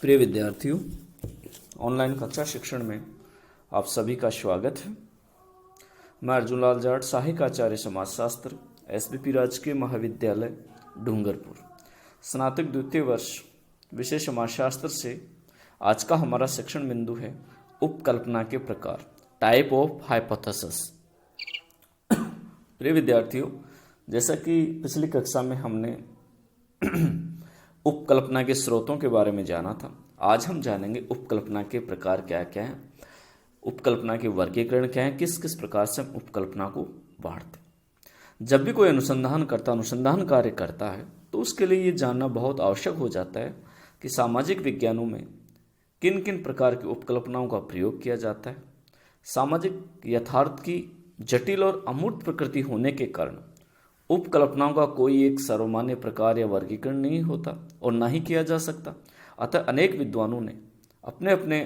प्रिय विद्यार्थियों, ऑनलाइन कक्षा शिक्षण में आप सभी का स्वागत है। मैं अर्जुन लाल जाट, सहायक आचार्य समाजशास्त्र, SBP राजकीय महाविद्यालय डूंगरपुर, स्नातक द्वितीय वर्ष, विषय समाजशास्त्र से आज का हमारा शिक्षण बिंदु है उपकल्पना के प्रकार, टाइप ऑफ हाइपोथेसिस। प्रिय विद्यार्थियों, जैसा कि पिछली कक्षा में हमने उपकल्पना के स्रोतों के बारे में जाना था, आज हम जानेंगे उपकल्पना के प्रकार क्या क्या हैं, उपकल्पना के वर्गीकरण क्या है, किस किस प्रकार से हम उपकल्पना को बांटते हैं। जब भी कोई अनुसंधान कार्य करता है तो उसके लिए ये जानना बहुत आवश्यक हो जाता है कि सामाजिक विज्ञानों में किन किन प्रकार की उपकल्पनाओं का प्रयोग किया जाता है। सामाजिक यथार्थ की जटिल और अमूर्त प्रकृति होने के कारण उपकल्पनाओं का कोई एक सर्वमान्य प्रकार या वर्गीकरण नहीं होता और ना ही किया जा सकता। अतः अनेक विद्वानों ने अपने अपने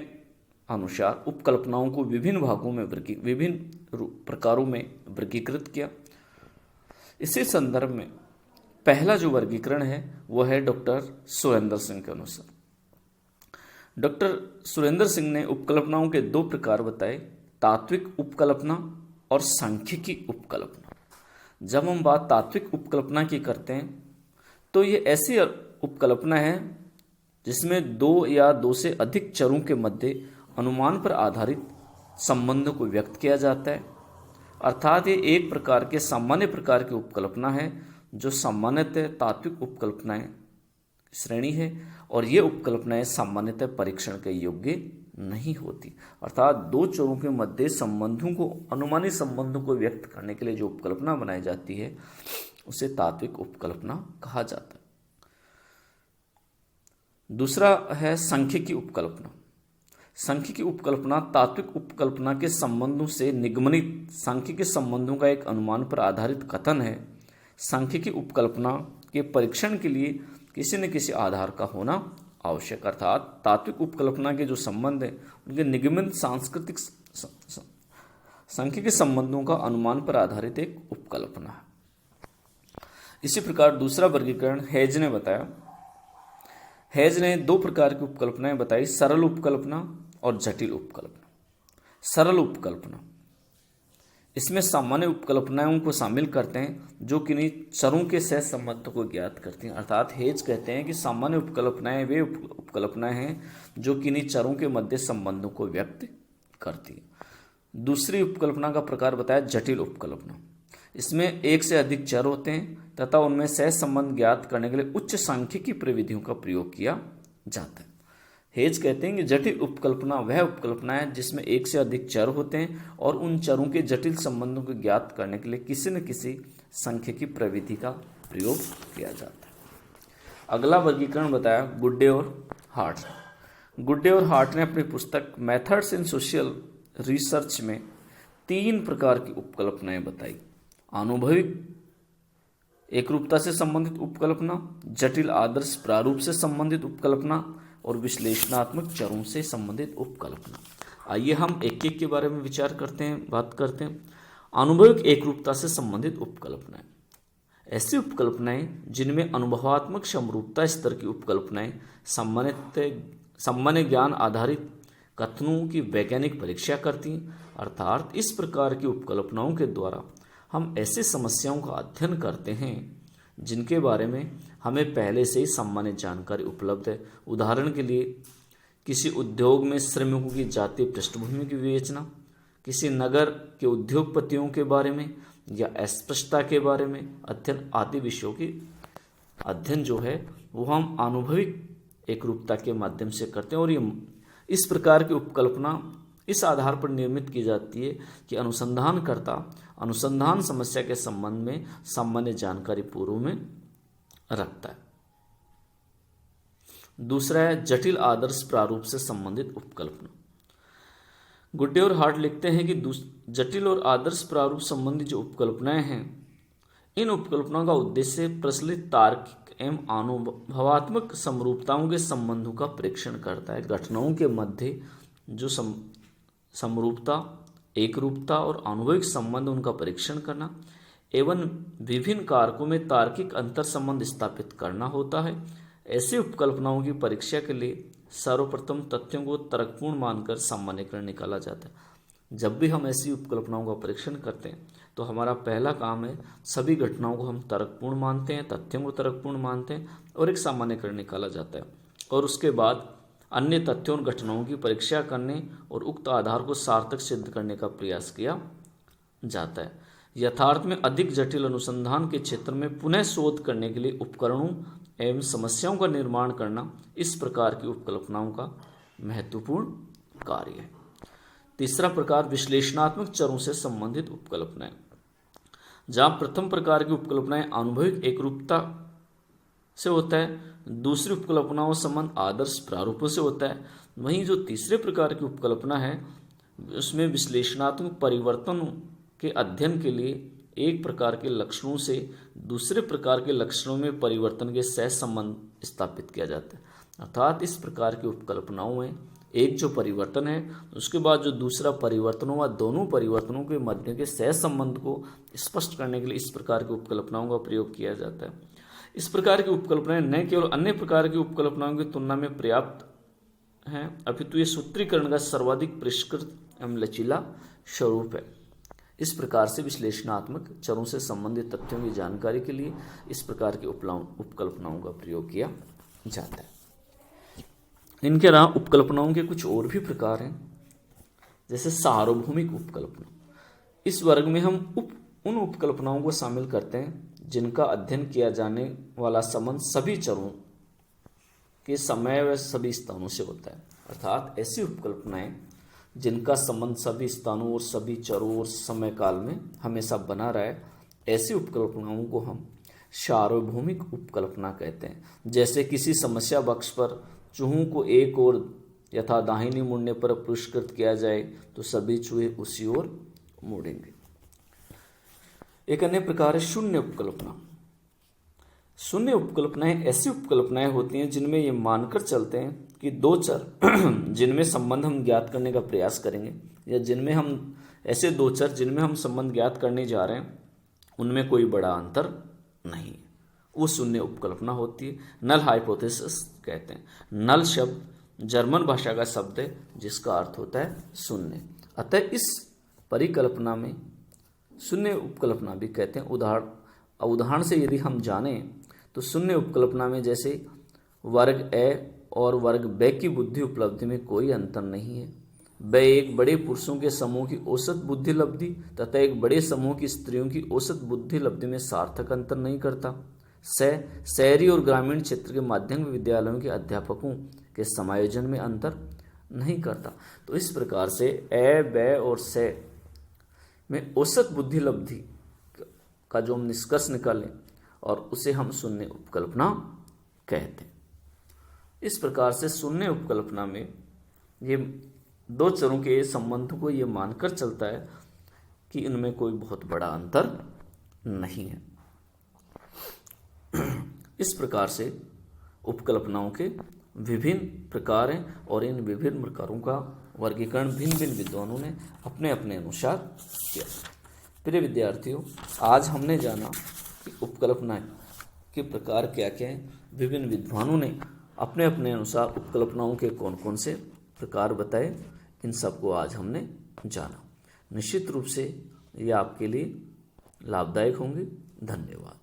अनुसार उपकल्पनाओं को विभिन्न भागों में विभिन्न प्रकारों में वर्गीकृत किया। इसी संदर्भ में पहला जो वर्गीकरण है वह है डॉक्टर सुरेंद्र सिंह के अनुसार। डॉक्टर सुरेंद्र सिंह ने उपकल्पनाओं के दो प्रकार बताए, तात्विक उपकल्पना और सांख्यिकी उपकल्पना। जब हम बात तात्विक उपकल्पना की करते हैं तो ये ऐसी उपकल्पना है जिसमें दो या दो से अधिक चरों के मध्य अनुमान पर आधारित संबंध को व्यक्त किया जाता है। अर्थात ये एक प्रकार के सामान्य प्रकार की उपकल्पना है जो सामान्यतः तात्विक उपकल्पनाएं श्रेणी है, और ये उपकल्पनाएं सामान्यतः परीक्षण के योग्य नहीं होती। अर्थात दो चरों के मध्य संबंधों को, अनुमानित संबंधों को व्यक्त करने के लिए जो उपकल्पना बनाई जाती है उसे तात्विक उपकल्पना कहा जाता है। दूसरा है सांख्यिकी उपकल्पना। सांख्यिकी उपकल्पना तात्विक उपकल्पना के संबंधों से निगमनित सांख्यिकी संबंधों का एक अनुमान पर आधारित कथन है। सांख्यिकी उपकल्पना के परीक्षण के लिए किसी न किसी आधार का होना आवश्यक। अर्थात तात्विक उपकल्पना के जो संबंध है उनके निगमित सांस्कृतिक सांख्यिकी संबंधों का अनुमान पर आधारित एक उपकल्पना है। इसी प्रकार दूसरा वर्गीकरण हेज ने बताया। हेज ने दो प्रकार की उपकल्पनाएं बताई, सरल उपकल्पना और जटिल उपकल्पना। सरल उपकल्पना, इसमें सामान्य उपकल्पनाओं को शामिल करते हैं जो किन्हीं चरों के सह संबंध को ज्ञात करती हैं। अर्थात हेज कहते हैं कि सामान्य उपकल्पनाएं वे उपकल्पनाएं हैं जो किन्हीं चरों के मध्य संबंधों को व्यक्त करती हैं। दूसरी उपकल्पना का प्रकार बताया जटिल उपकल्पना। इसमें एक से अधिक चर होते हैं तथा उनमें सह संबंध ज्ञात करने के लिए उच्च सांख्यिकी प्रविधियों का प्रयोग किया जाता है। हेज कहते हैं कि जटिल उपकल्पना वह उपकल्पना है जिसमें एक से अधिक चर होते हैं और उन चरों के जटिल संबंधों को ज्ञात करने के लिए किसी न किसी सांख्यिकी प्रविधि का प्रयोग किया जाता है। अगला वर्गीकरण बताया गुड्डे और हार्ट। गुड्डे और हार्ट ने अपनी पुस्तक मेथड्स इन सोशल रिसर्च में तीन प्रकार की उपकल्पनाएं बताई। अनुभविक एकरूपता से संबंधित उपकल्पना, जटिल आदर्श प्रारूप से संबंधित उपकल्पना और विश्लेषणात्मक चरों से संबंधित उपकल्पना। आइए हम एक एक के बारे में विचार करते हैं, बात करते हैं। अनुभविक एकरूपता से संबंधित उपकल्पनाएं, ऐसी उपकल्पनाएं जिनमें अनुभवात्मक समरूपता स्तर की उपकल्पनाएं सामान्य ज्ञान आधारित कथनों की वैज्ञानिक परीक्षा करती हैं। अर्थात इस प्रकार की उपकल्पनाओं के द्वारा हम ऐसी समस्याओं का अध्ययन करते हैं जिनके बारे में हमें पहले से ही सामान्य जानकारी उपलब्ध है। उदाहरण के लिए किसी उद्योग में श्रमिकों की जातीय पृष्ठभूमि की विवेचना, किसी नगर के उद्योगपतियों के बारे में या अस्पष्टता के बारे में अध्ययन आदि विषयों की अध्ययन जो है वो हम अनुभविक एकरूपता के माध्यम से करते हैं। और ये इस प्रकार की उपकल्पना इस आधार पर निर्मित की जाती है कि अनुसंधानकर्ता अनुसंधान समस्या के संबंध में सामान्य जानकारी पूर्व में रखता है। दूसरा है जटिल आदर्श प्रारूप से संबंधित उपकल्पना। गुड्डे और हार्ट लिखते हैं कि जटिल और आदर्श प्रारूप संबंधी जो उपकल्पनाएं हैं, इन उपकल्पनाओं का उद्देश्य प्रचलित तार्किक एवं अनुभवात्मक समरूपताओं के संबंधों का परीक्षण करता है। घटनाओं के मध्य जो समरूपता, एकरूपता और अनुभविक संबंध उनका परीक्षण करना एवं विभिन्न कारकों में तार्किक अंतर संबंध स्थापित करना होता है। ऐसी उपकल्पनाओं की परीक्षा के लिए सर्वप्रथम तथ्यों को तर्कपूर्ण मानकर सामान्यीकरण निकाला जाता है। जब भी हम ऐसी उपकल्पनाओं का परीक्षण करते हैं तो हमारा पहला काम है, सभी घटनाओं को हम तर्कपूर्ण मानते हैं, तथ्यों को तर्कपूर्ण मानते हैं और एक सामान्यीकरण निकाला जाता है, और उसके बाद अन्य तथ्यों और घटनाओं की परीक्षा करने और उक्त आधार को सार्थक सिद्ध करने का प्रयास किया जाता है। यथार्थ में अधिक जटिल अनुसंधान के क्षेत्र में पुनः शोध करने के लिए उपकरणों एवं समस्याओं का निर्माण करना इस प्रकार की उपकल्पनाओं का महत्वपूर्ण कार्य है। तीसरा प्रकार विश्लेषणात्मक चरों से संबंधित उपकल्पनाएं। जहां प्रथम प्रकार की उपकल्पनाएं अनुभविक एकरूपता से होता है, दूसरी उपकल्पनाओं संबंध आदर्श प्रारूपों से होता है, वहीं जो तीसरे प्रकार की उपकल्पना है उसमें विश्लेषणात्मक परिवर्तनों के अध्ययन के लिए एक प्रकार के लक्षणों से दूसरे प्रकार के लक्षणों में परिवर्तन के सह संबंध स्थापित किया जाता है। अर्थात इस प्रकार की उपकल्पनाओं में एक जो परिवर्तन है, उसके बाद जो दूसरा परिवर्तन हुआ, दोनों परिवर्तनों के मध्य के सह संबंध को स्पष्ट करने के लिए इस प्रकार की उपकल्पनाओं का प्रयोग किया जाता है। इस प्रकार की उपकल्पनाएं न केवल अन्य प्रकार की उपकल्पनाओं की तुलना में पर्याप्त हैं, अपितु ये सूत्रीकरण का सर्वाधिक परिष्कृत एवं लचीला स्वरूप है। इस प्रकार से विश्लेषणात्मक चरों से संबंधित तथ्यों की जानकारी के लिए इस प्रकार की उपकल्पनाओं का प्रयोग किया जाता है। इनके अलावा उपकल्पनाओं के कुछ और भी प्रकार हैं, जैसे सार्वभौमिक उपकल्पना। इस वर्ग में हम उन उपकल्पनाओं को शामिल करते हैं जिनका अध्ययन किया जाने वाला संबंध सभी चरों के समय व सभी स्थानों से होता है। अर्थात ऐसी उपकल्पनाएं जिनका संबंध सभी स्थानों और सभी चरों और समय काल में हमेशा बना रहे, ऐसी उपकल्पनाओं को हम सार्वभौमिक उपकल्पना कहते हैं। जैसे किसी समस्या बक्स पर चूहों को एक ओर यथा दाहिनी मुड़ने पर पुरस्कृत किया जाए तो सभी चूहे उसी ओर मुड़ेंगे। एक अन्य प्रकार है शून्य उपकल्पना। शून्य उपकल्पनाएं ऐसी उपकल्पनाएं होती हैं जिनमें ये मानकर चलते हैं कि दो चर जिनमें संबंध हम ज्ञात करने का प्रयास करेंगे, या जिनमें हम ऐसे दो चर जिनमें हम संबंध ज्ञात करने जा रहे हैं, उनमें कोई बड़ा अंतर नहीं है, वो शून्य उपकल्पना होती है। नल हाइपोथेसिस कहते हैं। नल शब्द जर्मन भाषा का शब्द है जिसका अर्थ होता है शून्य। अतः इस परिकल्पना में शून्य उपकल्पना भी कहते हैं। उदाहरण से यदि हम जाने तो शून्य उपकल्पना में जैसे वर्ग ए और वर्ग ब की बुद्धि उपलब्धि में कोई अंतर नहीं है। ब एक बड़े पुरुषों के समूह की औसत बुद्धि लब्धि तथा एक बड़े समूह की स्त्रियों की औसत बुद्धि लब्धि में सार्थक अंतर नहीं करता। शहरी और ग्रामीण क्षेत्र के माध्यमिक विद्यालयों के अध्यापकों के समायोजन में अंतर नहीं करता। तो इस प्रकार से ए, ब और से में औसत बुद्धि लब्धि का जो हम निष्कर्ष निकालें और उसे हम शून्य उपकल्पना कहते हैं। इस प्रकार से शून्य उपकल्पना में ये दो चरों के संबंध को ये मानकर चलता है कि इनमें कोई बहुत बड़ा अंतर नहीं है। इस प्रकार से उपकल्पनाओं के विभिन्न प्रकार हैं और इन विभिन्न प्रकारों का वर्गीकरण भिन्न भिन्न विद्वानों ने अपने अपने अनुसार किया। प्रिय विद्यार्थियों, आज हमने जाना कि उपकल्पना के प्रकार क्या क्या हैं। विभिन्न विद्वानों ने अपने अपने अनुसार उपकल्पनाओं के कौन कौन से प्रकार बताए, इन सबको आज हमने जाना। निश्चित रूप से ये आपके लिए लाभदायक होंगे। धन्यवाद।